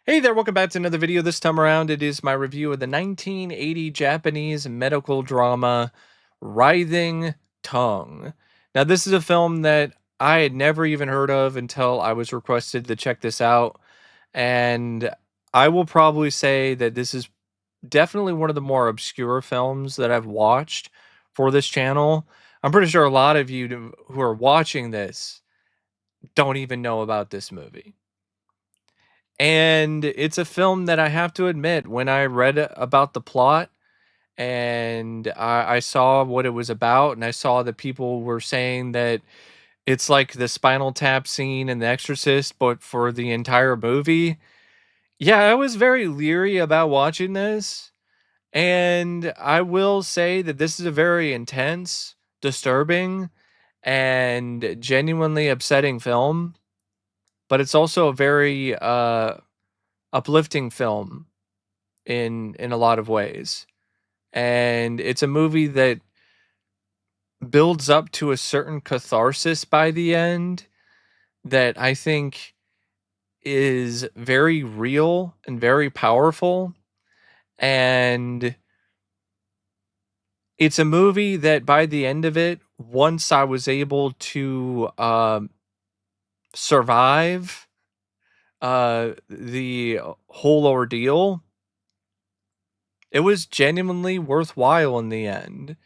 Hey there, welcome back to another video. This time around, it is my review of the 1980 Japanese medical drama, Writhing Tongue. Now, this is a film that I had never even heard of until I was requested to check this out. And I will probably say that this is definitely one of the more obscure films that I've watched for this channel. I'm pretty sure a lot of you who are watching this don't even know about this movie. And it's a film that I have to admit, when I read about the plot and I saw what it was about, and I saw that people were saying that it's like the Spinal Tap scene in The Exorcist, but for the entire movie. Yeah, I was very leery about watching this. And I will say that this is a very intense, disturbing, and genuinely upsetting film. But it's also a very uplifting film in a lot of ways. And it's a movie that builds up to a certain catharsis by the end that I think is very real and very powerful. And it's a movie that by the end of it, once I was able to survive the whole ordeal, it was genuinely worthwhile in the end,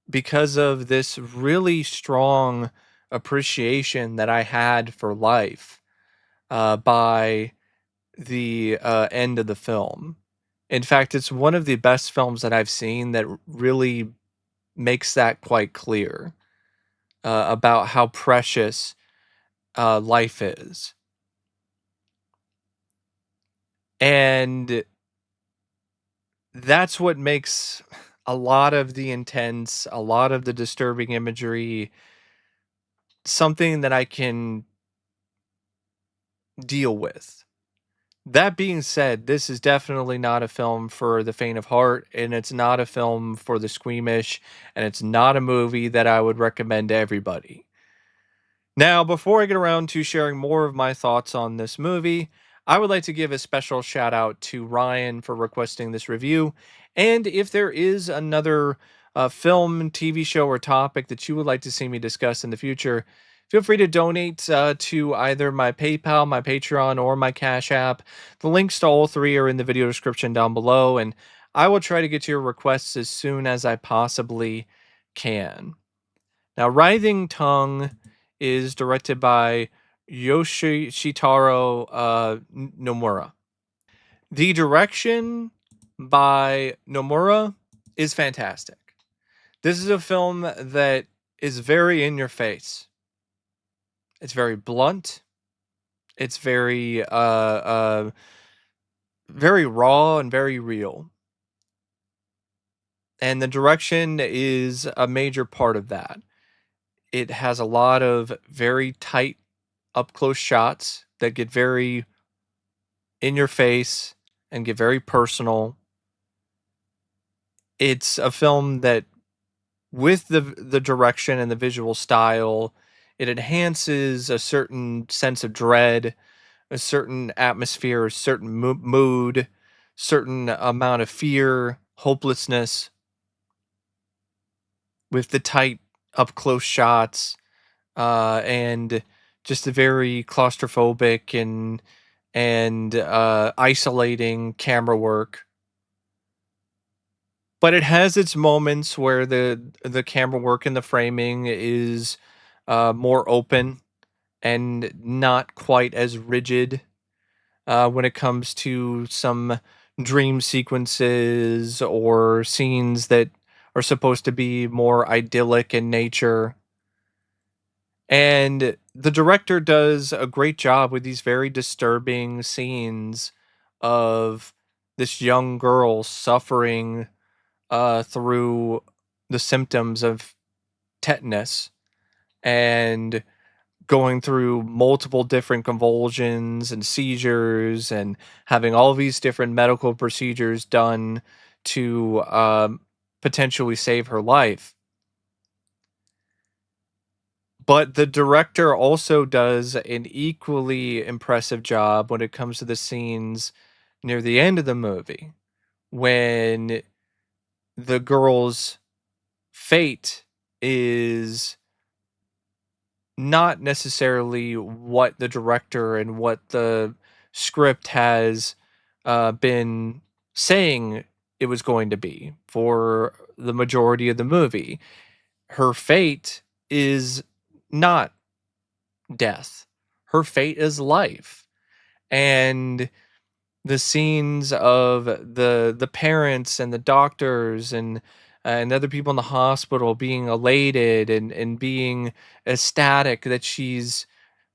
because of this really strong appreciation that I had for life by the end of the film. In fact, it's one of the best films that I've seen that really makes that quite clear about how precious life is. And that's what makes a lot of the intense, a lot of the disturbing imagery something that I can deal with. That being said, this is definitely not a film for the faint of heart, and it's not a film for the squeamish, and it's not a movie that I would recommend to everybody. Now, before I get around to sharing more of my thoughts on this movie, I would like to give a special shout out to Ryan for requesting this review. And if there is another film, TV show, or topic that you would like to see me discuss in the future, feel free to donate to either my PayPal, my Patreon, or my Cash App. The links to all three are in the video description down below, and I will try to get to your requests as soon as I possibly can. Now, Writhing Tongue is directed by Yoshitaro Nomura. The direction by Nomura is fantastic. This is a film that is very in your face. It's very blunt. It's very raw and very real. And the direction is a major part of that. It has a lot of very tight up close shots that get very in your face and get very personal. It's a film that, with the direction and the visual style, it enhances a certain sense of dread, a certain atmosphere, a certain mood, certain amount of fear, hopelessness, with the tight up close shots, and just a very claustrophobic and isolating camera work. But it has its moments where the camera work and the framing is more open and not quite as rigid when it comes to some dream sequences or scenes that are supposed to be more idyllic in nature. And the director does a great job with these very disturbing scenes of this young girl suffering through the symptoms of tetanus and going through multiple different convulsions and seizures and having all these different medical procedures done to potentially save her life. But the director also does an equally impressive job when it comes to the scenes near the end of the movie when the girl's fate is not necessarily what the director and what the script has been saying it was going to be for the majority of the movie. Her fate is not death. Her fate is life. And the scenes of the parents and the doctors and other people in the hospital being elated and being ecstatic that she's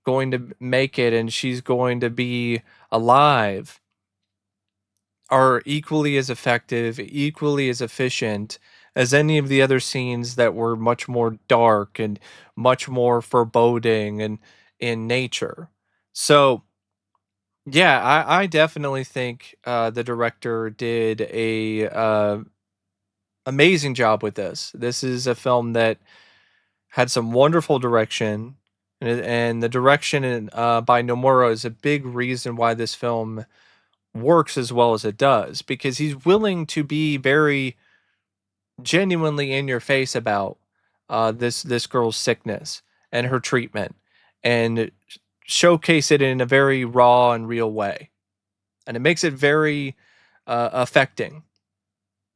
going to make it and she's going to be alive are equally as effective, equally as efficient as any of the other scenes that were much more dark and much more foreboding and in nature. So yeah, I definitely think the director did a amazing job with this. This is a film that had some wonderful direction, and the direction by Nomura is a big reason why this film works as well as it does because he's willing to be very genuinely in your face about this girl's sickness and her treatment, and showcase it in a very raw and real way, and it makes it very affecting.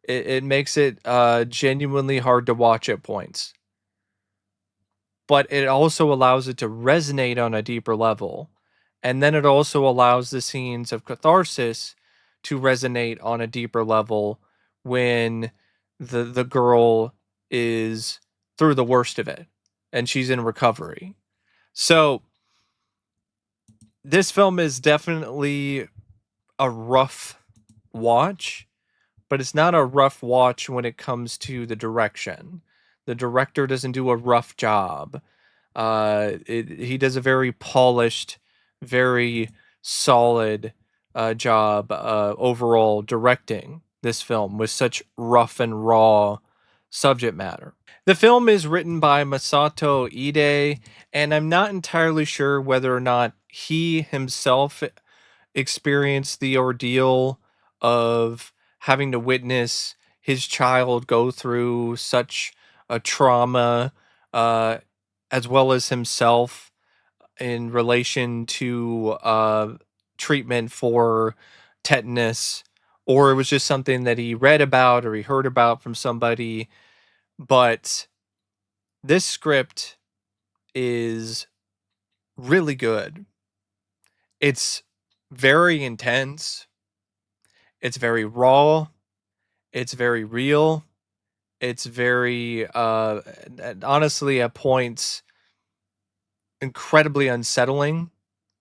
It makes it genuinely hard to watch at points, but it also allows it to resonate on a deeper level. And then it also allows the scenes of catharsis to resonate on a deeper level when the girl is through the worst of it and she's in recovery. So this film is definitely a rough watch, but it's not a rough watch when it comes to the direction. The director doesn't do a rough job. He does a very polished, very solid job overall directing this film with such rough and raw subject matter. The film is written by Masato Ide, and I'm not entirely sure whether or not he himself experienced the ordeal of having to witness his child go through such a trauma, uh, as well as himself in relation to treatment for tetanus, or it was just something that he read about or he heard about from somebody. But this script is really good. It's very intense. It's very raw. It's very real. It's very, honestly, at points, incredibly unsettling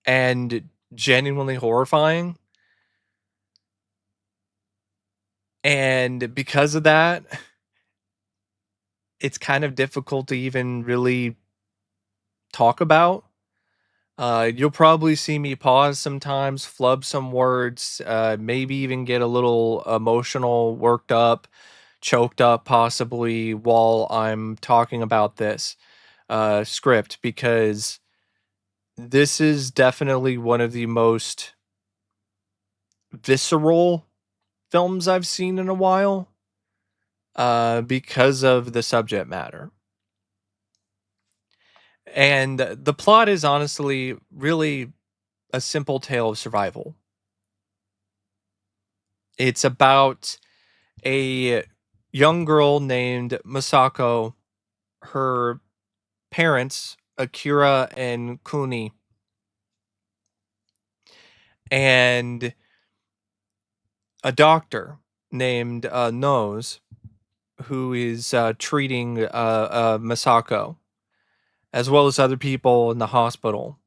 and genuinely horrifying. And because of that, it's kind of difficult to even really talk about. You'll probably see me pause sometimes, flub some words, maybe even get a little emotional, worked up, choked up, possibly while I'm talking about this script because this is definitely one of the most visceral films I've seen in a while because of the subject matter. And the plot is honestly really a simple tale of survival. It's about a young girl named Masako, her parents, Akira and Kuni, and a doctor named Nose, who is treating Masako, as well as other people in the hospital,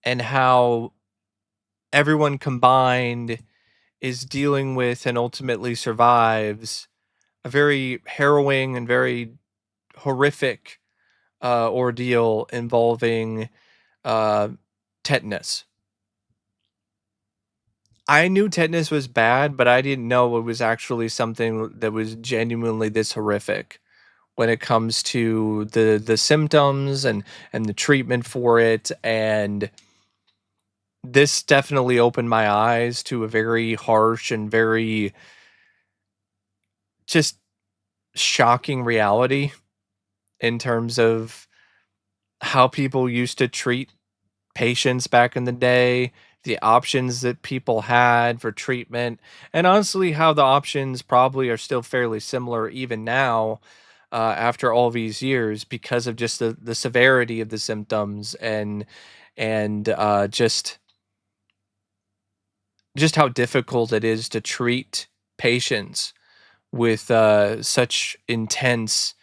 and how everyone combined is dealing with and ultimately survives a very harrowing and very horrific ordeal involving uh, tetanus. I knew tetanus was bad, but I didn't know it was actually something that was genuinely this horrific when it comes to the symptoms and the treatment for it. And this definitely opened my eyes to a very harsh and very just shocking reality in terms of how people used to treat patients back in the day, the options that people had for treatment, and honestly, how the options probably are still fairly similar even now, after all these years, because of just the severity of the symptoms and just how difficult it is to treat patients with such intense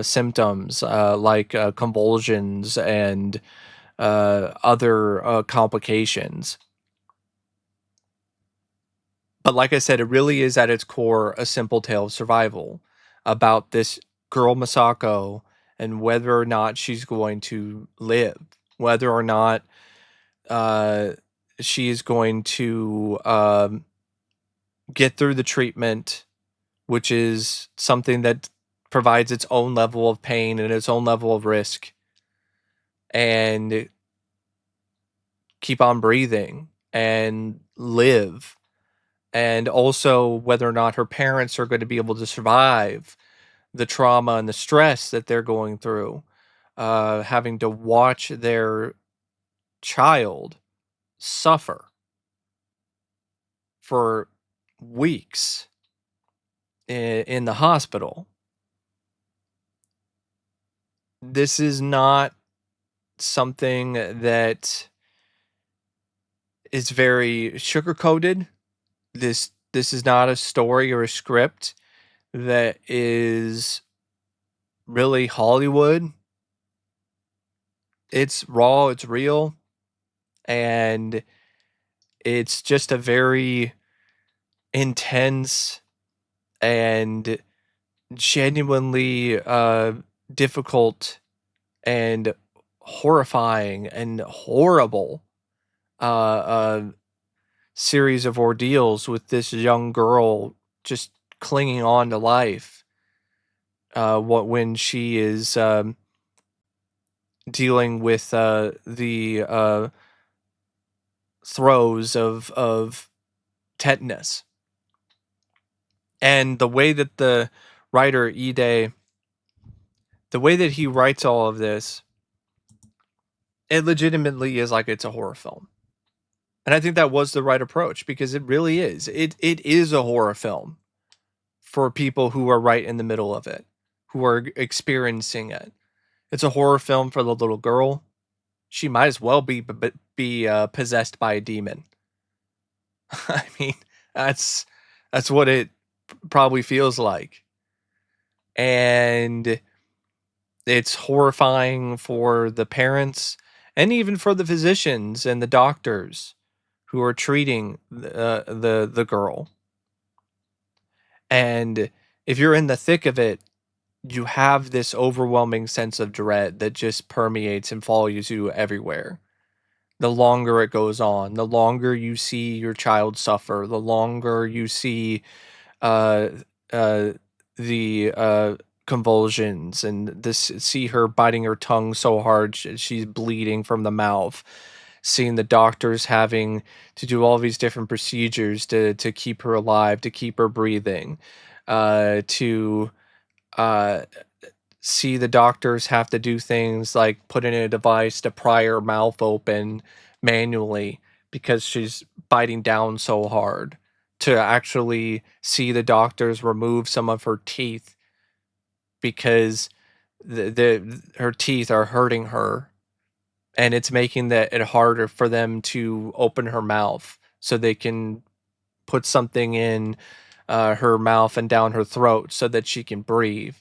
symptoms like convulsions and other complications. But like I said, it really is at its core a simple tale of survival about this girl Masako and whether or not she's going to live, whether or not uh, she is going to get through the treatment, which is something that provides its own level of pain and its own level of risk, and keep on breathing and live. And also whether or not her parents are going to be able to survive the trauma and the stress that they're going through, having to watch their child suffer for weeks in the hospital. This is not something that is very sugar coated. This is not a story or a script that is really Hollywood. It's raw, it's real, and it's just a very intense and genuinely difficult and horrifying and horrible series of ordeals with this young girl just clinging on to life. What when she is dealing with the throes of tetanus, and the way that the writer Ide, the way that he writes all of this, it legitimately is like it's a horror film. And I think that was the right approach because it really is. It is a horror film for people who are right in the middle of it, who are experiencing it. It's a horror film for the little girl. She might as well be possessed by a demon. I mean, that's that's what it probably feels like. And it's horrifying for the parents and even for the physicians and the doctors who are treating the girl. And if you're in the thick of it, you have this overwhelming sense of dread that just permeates and follows you everywhere. The longer it goes on, the longer you see your child suffer, the longer you see uh, uh, the convulsions and this see her biting her tongue so hard she's bleeding from the mouth, seeing the doctors having to do all these different procedures to keep her alive, to keep her breathing, to uh, see the doctors have to do things like put in a device to pry her mouth open manually because she's biting down so hard, to actually see the doctors remove some of her teeth because her teeth are hurting her, and it's making it harder for them to open her mouth so they can put something in her mouth and down her throat so that she can breathe.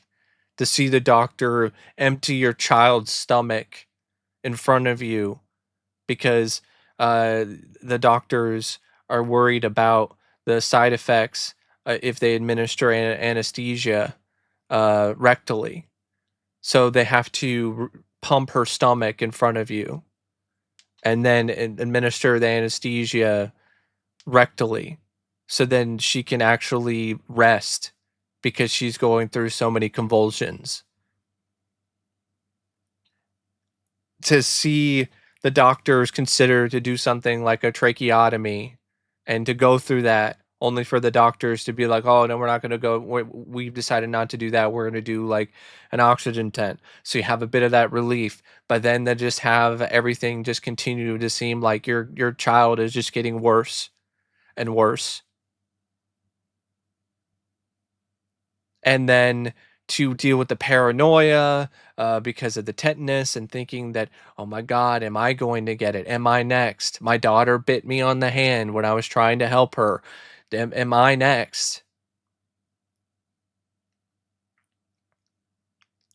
To see the doctor empty your child's stomach in front of you because the doctors are worried about the side effects if they administer anesthesia rectally. So they have to pump her stomach in front of you and then administer the anesthesia rectally. So then she can actually rest because she's going through so many convulsions. To see the doctors consider to do something like a tracheotomy and to go through that only for the doctors to be like, oh no, we're not going to go, we've decided not to do that, we're going to do like an oxygen tent, so you have a bit of that relief, but then they just have everything just continue to seem like your child is just getting worse and worse. And then to deal with the paranoia because of the tetanus and thinking that, oh my God, am I going to get it? Am I next? My daughter bit me on the hand when I was trying to help her. Am I next?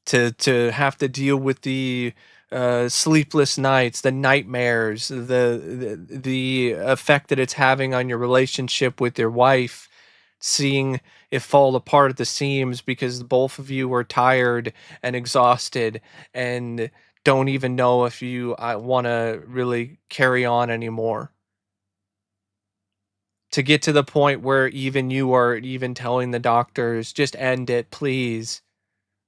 To have to deal with the sleepless nights, the nightmares, the effect that it's having on your relationship with your wife, seeing it fall apart at the seams because both of you are tired and exhausted and don't even know if you want to really carry on anymore. To get to the point where even you are even telling the doctors, just end it, please.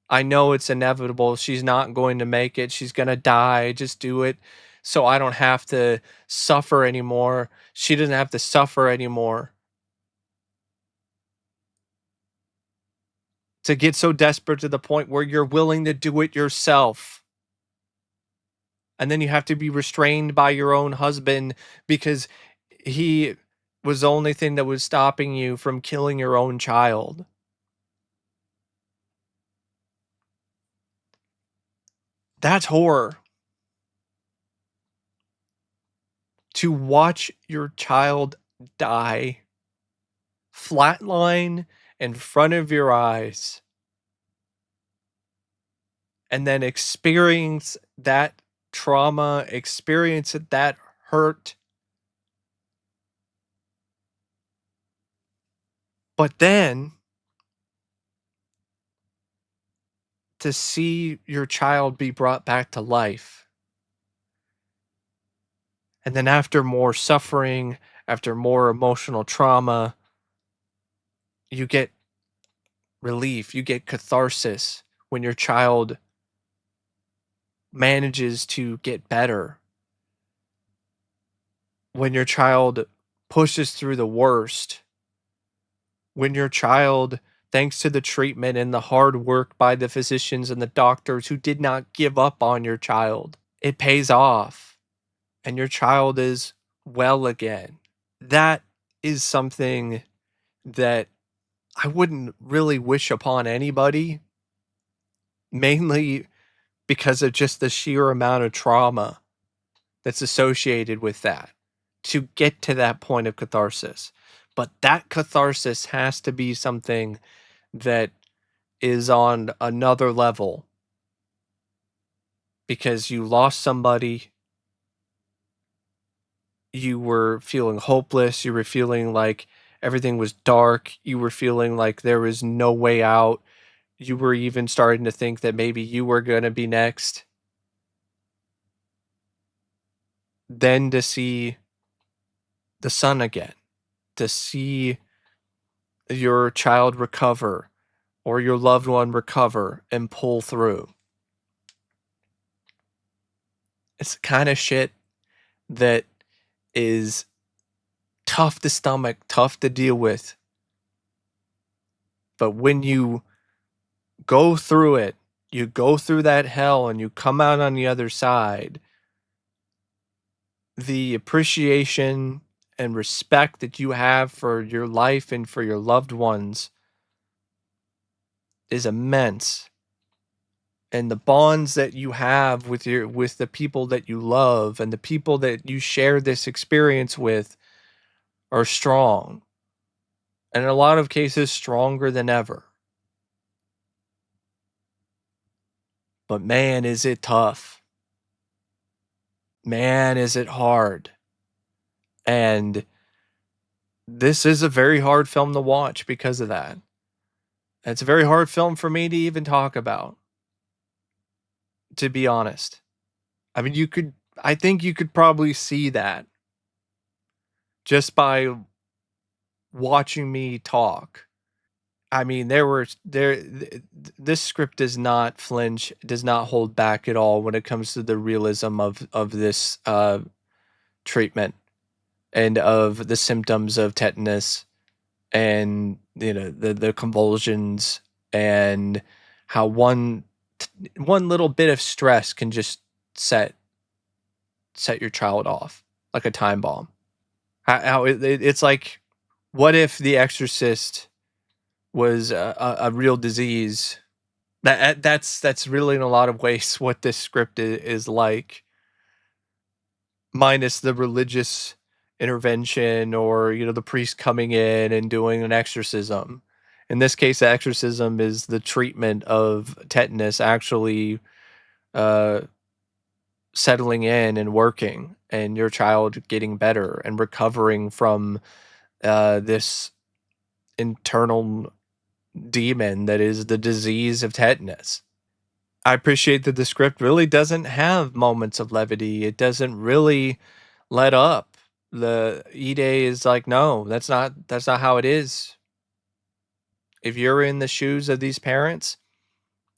I know it's inevitable. She's not going to make it. She's going to die. Just do it so I don't have to suffer anymore. She doesn't have to suffer anymore. To get so desperate to the point where you're willing to do it yourself. And then you have to be restrained by your own husband because he was the only thing that was stopping you from killing your own child. That's horror. To watch your child die, flatline in front of your eyes, and then experience that trauma, experience that hurt, but then to see your child be brought back to life. And then after more suffering, after more emotional trauma, you get relief, you get catharsis when your child manages to get better, when your child pushes through the worst, when your child, thanks to the treatment and the hard work by the physicians and the doctors who did not give up on your child, it pays off and your child is well again. That is something that I wouldn't really wish upon anybody, mainly because of just the sheer amount of trauma that's associated with that to get to that point of catharsis. But that catharsis has to be something that is on another level because you lost somebody, you were feeling hopeless, you were feeling like everything was dark, you were feeling like there was no way out. You were even starting to think that maybe you were going to be next. Then to see the sun again, to see your child recover or your loved one recover and pull through. It's the kind of shit that is tough to stomach, tough to deal with. But when you go through it, you go through that hell and you come out on the other side, the appreciation and respect that you have for your life and for your loved ones is immense. And the bonds that you have with the people that you love and the people that you share this experience with are strong. And in a lot of cases stronger than ever. But man, is it tough. Man, is it hard. And this is a very hard film to watch because of that. It's a very hard film for me to even talk about, to be honest. I mean, I think you could probably see that just by watching me talk. I mean, this script does not flinch, does not hold back at all when it comes to the realism of this treatment and of the symptoms of tetanus and the convulsions and how one little bit of stress can just set your child off like a time bomb. How it's like, what if The Exorcist was a real disease? That's really in a lot of ways what this script is like, minus the religious intervention or the priest coming in and doing an exorcism. In this case, the exorcism is the treatment of tetanus actually uh, settling in and working, and your child getting better and recovering from this internal demon that is the disease of tetanus. I appreciate that the script really doesn't have moments of levity. It doesn't really let up. The Ide is like, no, that's not how it is. If you're in the shoes of these parents,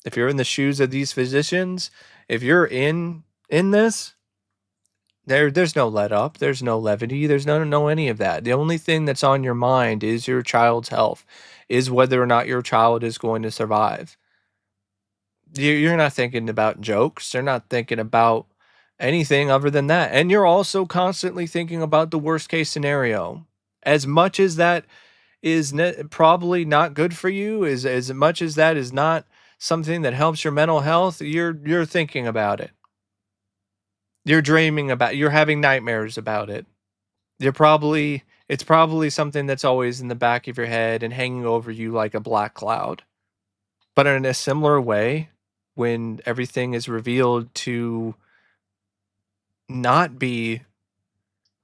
if you're in the shoes of these physicians, if you're in this, there's no let up, there's no levity, there's no any of that. The only thing that's on your mind is your child's health, is whether or not your child is going to survive. You're not thinking about jokes. You're not thinking about anything other than that. And you're also constantly thinking about the worst case scenario. As much as that is probably not good for you, as much as that is not something that helps your mental health, you're thinking about it. You're dreaming about you're having nightmares about it. It's probably something that's always in the back of your head and hanging over you like a black cloud. But in a similar way, when everything is revealed to not be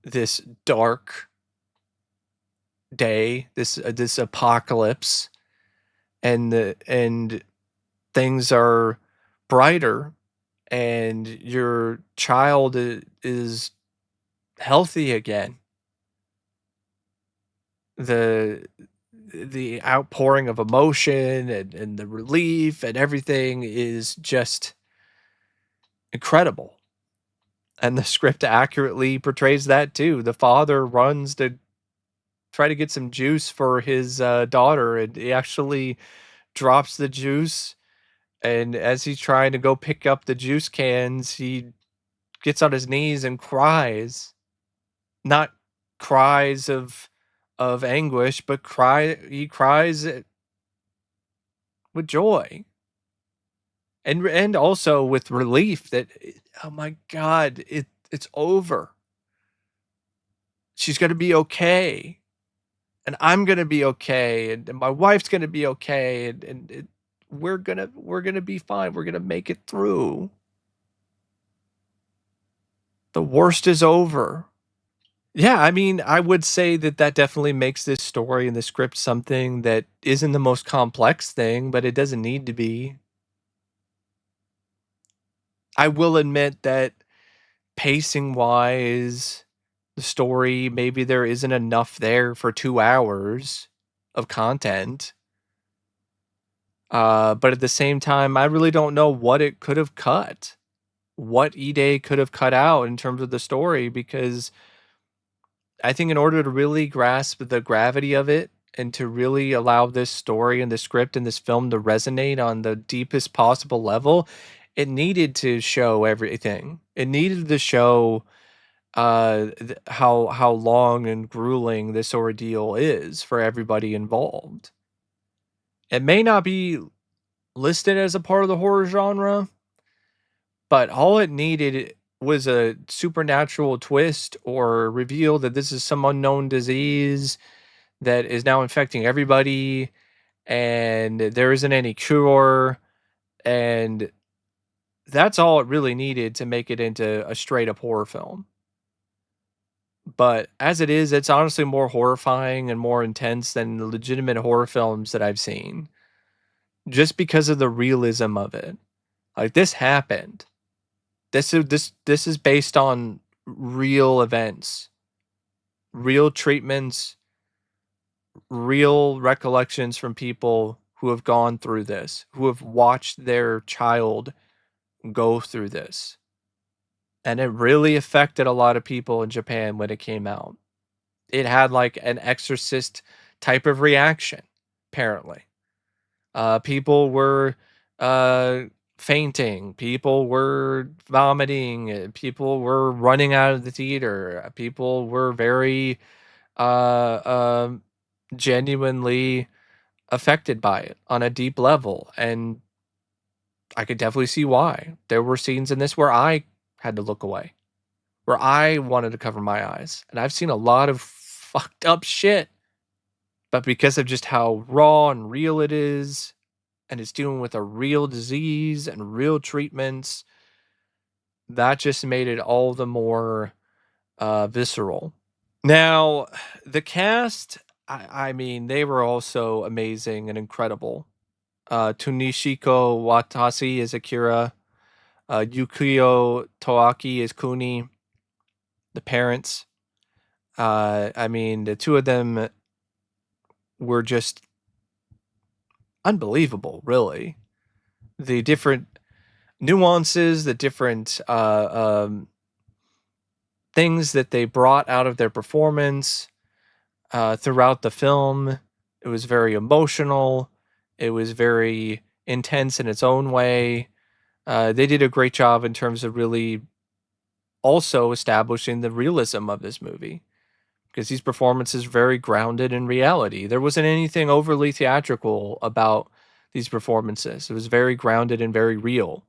this dark day, this apocalypse, and things are brighter, and your child is healthy again, the the outpouring of emotion and the relief and everything is just incredible. And the script accurately portrays that too. The father runs to try to get some juice for his daughter, and he actually drops the juice. And as he's trying to go pick up the juice cans, he gets on his knees and cries. Not cries of anguish, but he cries with joy. And also with relief that, oh my God, it's over. She's gonna be okay. And I'm gonna be okay, and my wife's gonna be okay, and we're gonna be fine. We're gonna make it through. The worst is over. Yeah, I mean, I would say that that definitely makes this story and the script something that isn't the most complex thing, but it doesn't need to be. I will admit that pacing wise, the story, maybe there isn't enough there for 2 hours of content. But at the same time, I really don't know what it could have cut, what Ide could have cut out in terms of the story, because I think in order to really grasp the gravity of it and to really allow this story and the script and this film to resonate on the deepest possible level, it needed to show everything. It needed to show how long and grueling this ordeal is for everybody involved. It may not be listed as a part of the horror genre, but all it needed was a supernatural twist or reveal that this is some unknown disease that is now infecting everybody and there isn't any cure, and that's all it really needed to make it into a straight up horror film. But as it is, it's honestly more horrifying and more intense than the legitimate horror films that I've seen, just because of the realism of it. Like, this happened. This is based on real events, real treatments, real recollections from people who have gone through this, who have watched their child go through this. And it really affected a lot of people in Japan when it came out. It had like an exorcist type of reaction, apparently. People were uh, fainting, people were vomiting, people were running out of the theater, people were very uh, um, genuinely affected by it on a deep level. And I could definitely see why. There were scenes in this where I had to look away, where I wanted to cover my eyes. And I've seen a lot of fucked up shit. But because of just how raw and real it is, and it's dealing with a real disease and real treatments, that just made it all the more visceral. Now, the cast, I mean, they were also amazing and incredible. Tsunehiko Watase is Akira. Yukiyo Toake is Kuni. The parents. I mean, the two of them were just unbelievable, really. The different nuances, the different things that they brought out of their performance throughout the film. It was very emotional. It was very intense in its own way. They did a great job in terms of really also establishing the realism of this movie because these performances are very grounded in reality. There wasn't anything overly theatrical about these performances. It was very grounded and very real.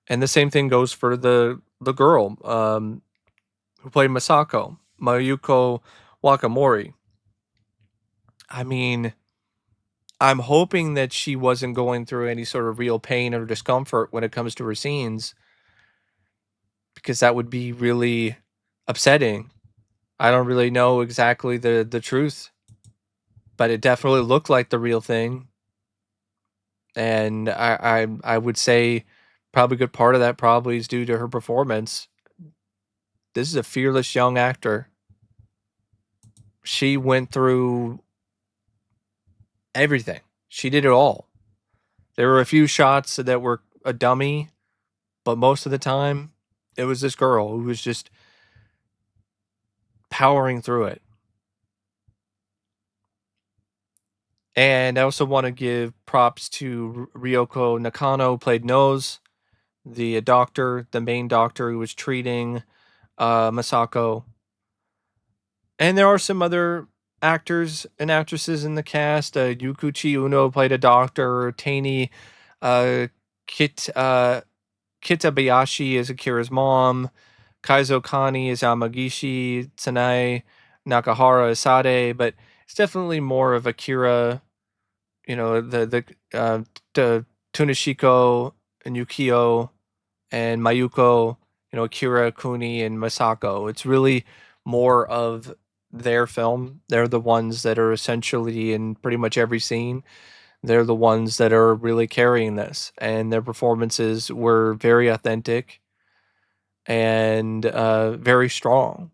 And the same thing goes for the girl who played Masako, Mayuko Wakamori. I mean, I'm hoping that she wasn't going through any sort of real pain or discomfort when it comes to her scenes, because that would be really upsetting. I don't really know exactly the truth, but it definitely looked like the real thing. And I would say probably a good part of that probably is due to her performance. This is a fearless young actor. She went through everything. She did it all. There were a few shots that were a dummy, but most of the time, it was this girl who was just powering through it. And I also want to give props to Ryoko Nakano, played Nose, the doctor, the main doctor who was treating Masako. And there are some other actors and actresses in the cast. Yukichi Uno played a doctor. Tani uh, Kit, Kitabayashi is Akira's mom. Kaizo Kani is Amagishi. Tanae Nakahara is Sade. But it's definitely more of Akira, the Tsunehiko and Yukiyo and Mayuko, Akira, Kuni, and Masako. It's really more of their film. They're the ones that are essentially in pretty much every scene. They're the ones that are really carrying this, and their performances were very authentic and very strong.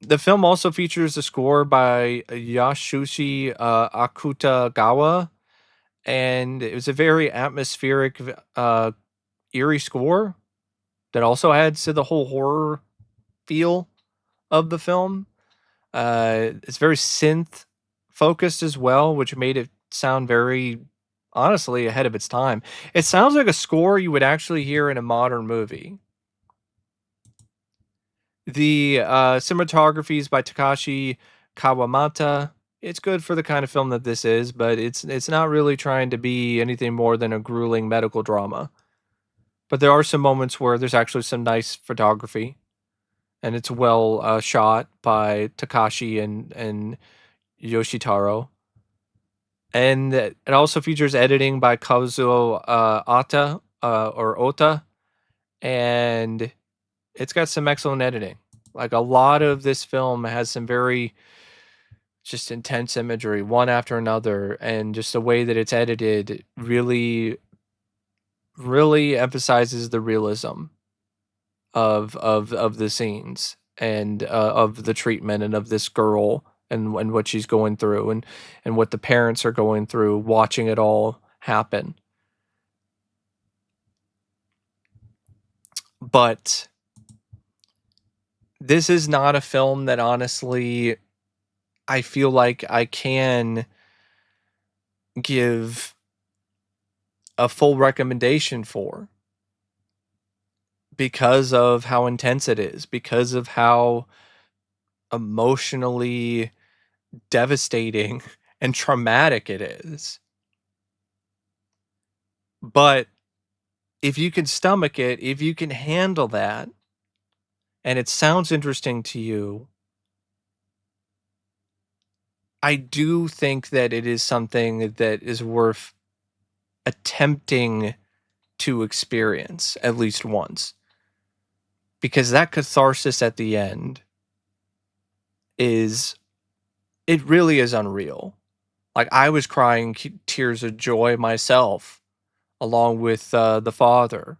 The film also features a score by Yasushi Akutagawa, and it was a very atmospheric, eerie score that also adds to the whole horror feel of the film. It's very synth focused as well, which made it sound very honestly ahead of its time. It sounds like a score you would actually hear in a modern movie. The cinematography is by Takashi Kawamata. It's good for the kind of film that this is, but it's not really trying to be anything more than a grueling medical drama. But there are some moments where there's actually some nice photography, and it's well shot by Takashi and Yoshitaro. And it also features editing by Kazuo Ota, and it's got some excellent editing. Like a lot of this film has some very just intense imagery, one after another, and just the way that it's edited really, really emphasizes the realism of the scenes. and of the treatment and of this girl and what she's going through and what the parents are going through watching it all happen. But this is not a film that honestly I feel like I can give a full recommendation for because of how intense it is, because of how emotionally devastating and traumatic it is. But if you can stomach it, if you can handle that, and it sounds interesting to you, I do think that it is something that is worth attempting to experience at least once. Because that catharsis at the end is, it really is unreal. Like, I was crying tears of joy myself, along with the father.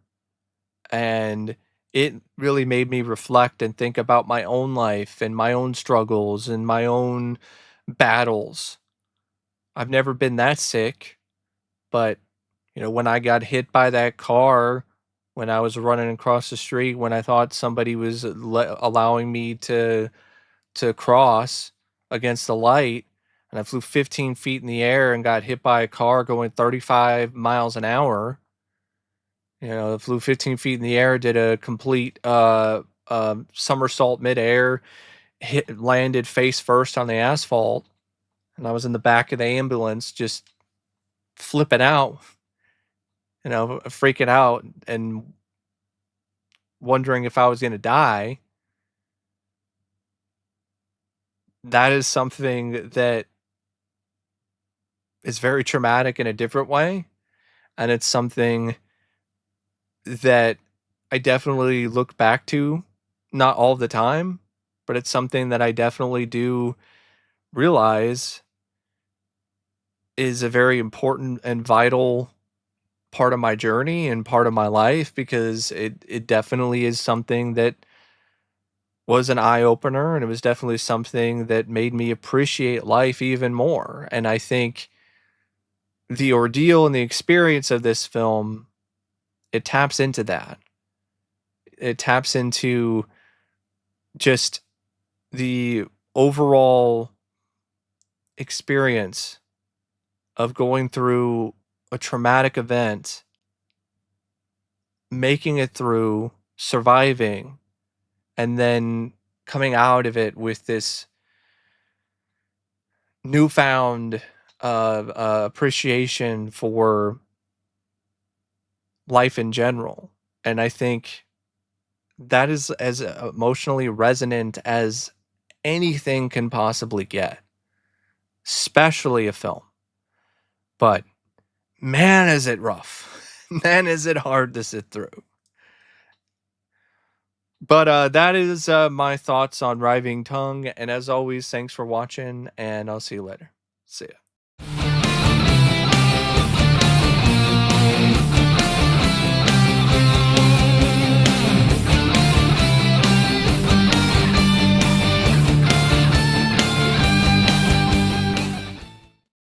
And it really made me reflect and think about my own life and my own struggles and my own battles. I've never been that sick, but when I got hit by that car, when I was running across the street, when I thought somebody was allowing me to cross against the light, and I flew 15 feet in the air and got hit by a car going 35 miles an hour. I flew 15 feet in the air, did a complete somersault midair, landed face first on the asphalt, and I was in the back of the ambulance just flipping out, freaking out and wondering if I was going to die. That is something that is very traumatic in a different way. And it's something that I definitely look back to, not all the time, but it's something that I definitely do realize is a very important and vital part of my journey and part of my life, because it definitely is something that was an eye opener, and it was definitely something that made me appreciate life even more. And I think the ordeal and the experience of this film, it taps into that. It taps into just the overall experience of going through a traumatic event, making it through, surviving, and then coming out of it with this newfound appreciation for life in general. And I think that is as emotionally resonant as anything can possibly get, especially a film. But man, is it rough. Man, is it hard to sit through. But that is my thoughts on Writhing Tongue. And as always, thanks for watching, and I'll see you later. See ya.